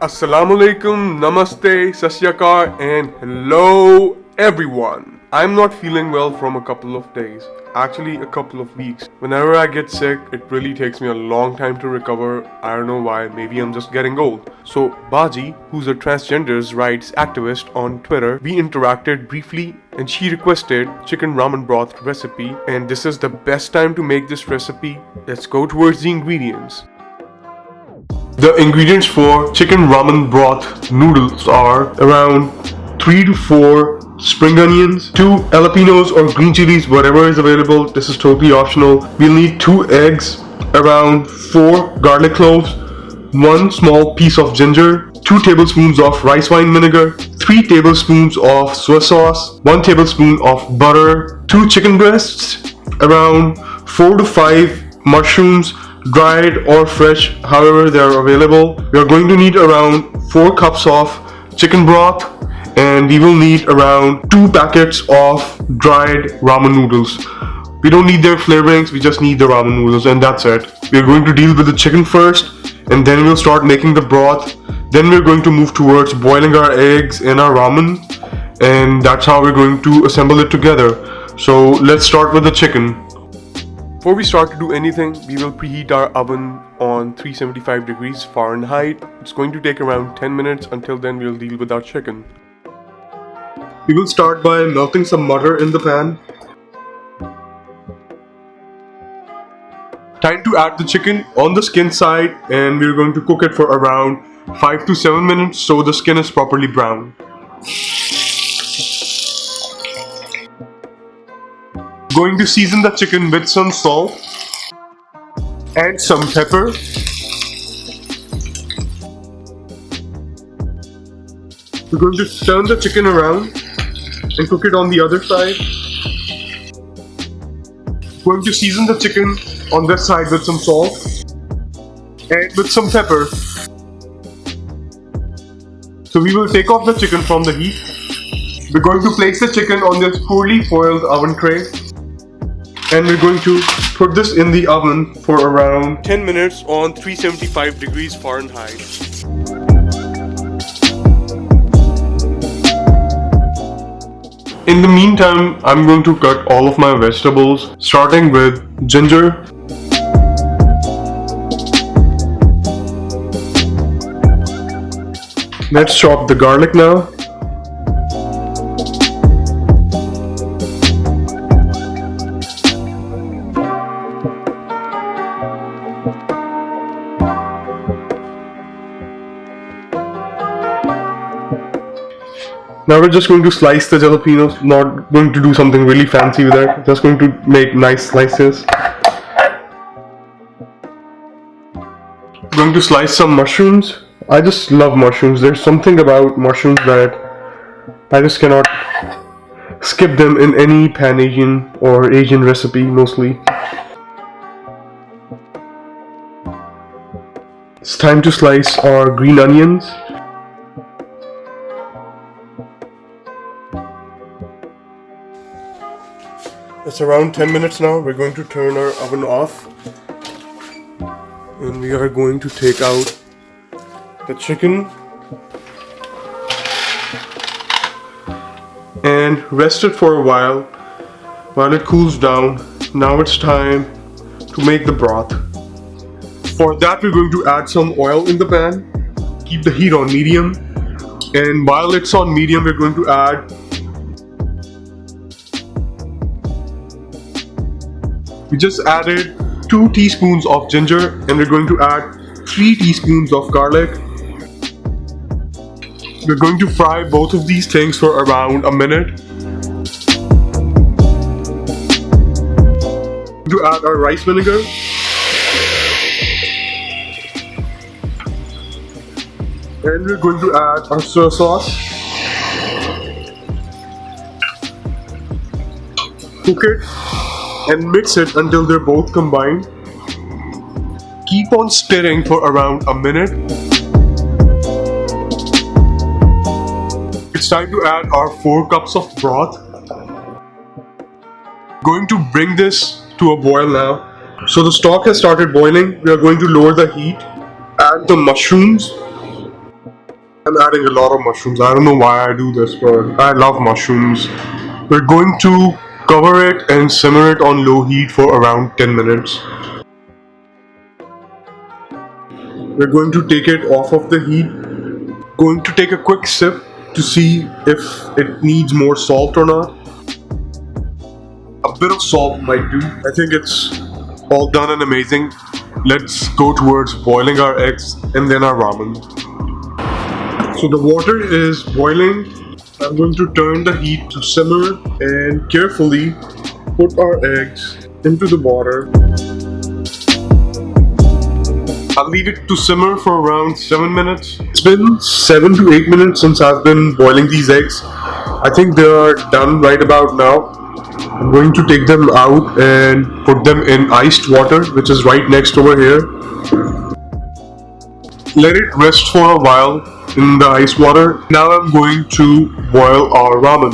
Assalamu alaikum, namaste, sasyakar, and hello everyone. I'm not feeling well from a couple of days, actually a couple of weeks. Whenever I get sick, it really takes me a long time to recover. I don't know why, maybe I'm just getting old. So Baji, who's a transgender's rights activist on Twitter, we interacted briefly and she requested chicken ramen broth recipe, and this is the best time to make this recipe. Let's go towards the ingredients. The ingredients for chicken ramen broth noodles are around 3 to 4 spring onions, 2 jalapenos or green chilies, whatever is available. This is totally optional. We'll need 2 eggs, around 4 garlic cloves, 1 small piece of ginger, 2 tablespoons of rice wine vinegar, 3 tablespoons of soy sauce, 1 tablespoon of butter, 2 chicken breasts, around 4 to 5 mushrooms, dried or fresh, however they are available. We are going to need around 4 cups of chicken broth, and we will need around 2 packets of dried ramen noodles. We don't need their flavorings, we just need the ramen noodles, and that's it. We are going to deal with the chicken first, and then we'll start making the broth. Then we're going to move towards boiling our eggs in our ramen, and that's how we're going to assemble it together. So let's start with the chicken. Before we start to do anything, we will preheat our oven on 375 degrees Fahrenheit. It's going to take around 10 minutes. Until then, we'll deal with our chicken. We will start by melting some butter in the pan. Time to add the chicken on the skin side, and we're going to cook it for around 5 to 7 minutes so the skin is properly brown. Going to season the chicken with some salt and some pepper. We're going to turn the chicken around and cook it on the other side. Going to season the chicken on this side with some salt and with some pepper. So we will take off the chicken from the heat. We're going to place the chicken on this poorly foiled oven tray, and we're going to put this in the oven for around 10 minutes on 375 degrees Fahrenheit. In the meantime, I'm going to cut all of my vegetables, starting with ginger, let's chop the garlic now. Now we're just going to slice the jalapenos, not going to do something really fancy with it, just going to make nice slices. Going to slice some mushrooms. I just love mushrooms. There's something about mushrooms that I just cannot skip them in any Pan Asian or Asian recipe mostly. It's time to slice our green onions. It's around 10 minutes now. We're going to turn our oven off, and we are going to take out the chicken and rest it for a while it cools down. Now it's time to make the broth. For that, we're going to add some oil in the pan. Keep the heat on medium, and while it's on medium, we're going to add we just added 2 teaspoons of ginger, and we're going to add 3 teaspoons of garlic. We're going to fry both of these things for around a minute. To add our rice vinegar. And we're going to add our soy sauce. Cook it and mix it until they're both combined. Keep on stirring for around a minute. It's time to add our 4 cups of broth. Going to bring this to a boil now. So the stock has started boiling. We are going to lower the heat, add the mushrooms, I'm adding a lot of mushrooms. I don't know why I do this, but I love mushrooms. We're going to cover it and simmer it on low heat for around 10 minutes. We're going to take it off of the heat. Going to take a quick sip to see if it needs more salt or not. A bit of salt might do. I think it's all done and amazing. Let's go towards boiling our eggs and then our ramen. So the water is boiling. I'm going to turn the heat to simmer and carefully put our eggs into the water. I'll leave it to simmer for around 7 minutes. It's been 7 to 8 minutes since I've been boiling these eggs. I think they are done right about now. I'm going to take them out and put them in iced water, which is right next over here. Let it rest for a while in the ice water. Now I'm going to boil our ramen.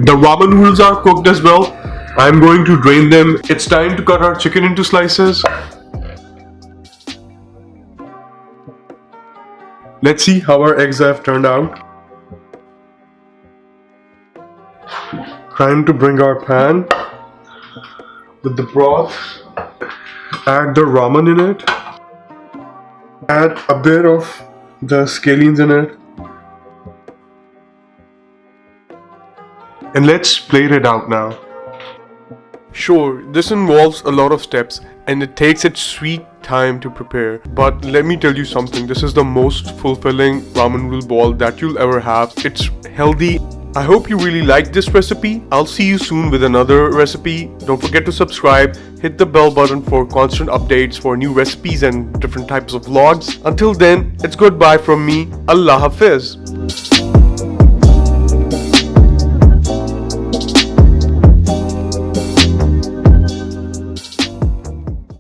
The ramen noodles are cooked as well. I'm going to drain them. It's time to cut our chicken into slices. Let's see how our eggs have turned out. Time to bring our pan with the broth. Add the ramen in it. Add a bit of the scallions in it. And let's plate it out now. Sure, this involves a lot of steps and it takes its sweet time to prepare. But let me tell you something, this is the most fulfilling ramen noodle ball that you'll ever have. It's healthy. I hope you really liked this recipe. I'll see you soon with another recipe. Don't forget to subscribe, hit the bell button for constant updates for new recipes and different types of vlogs. Until then, it's goodbye from me. Allah Hafiz.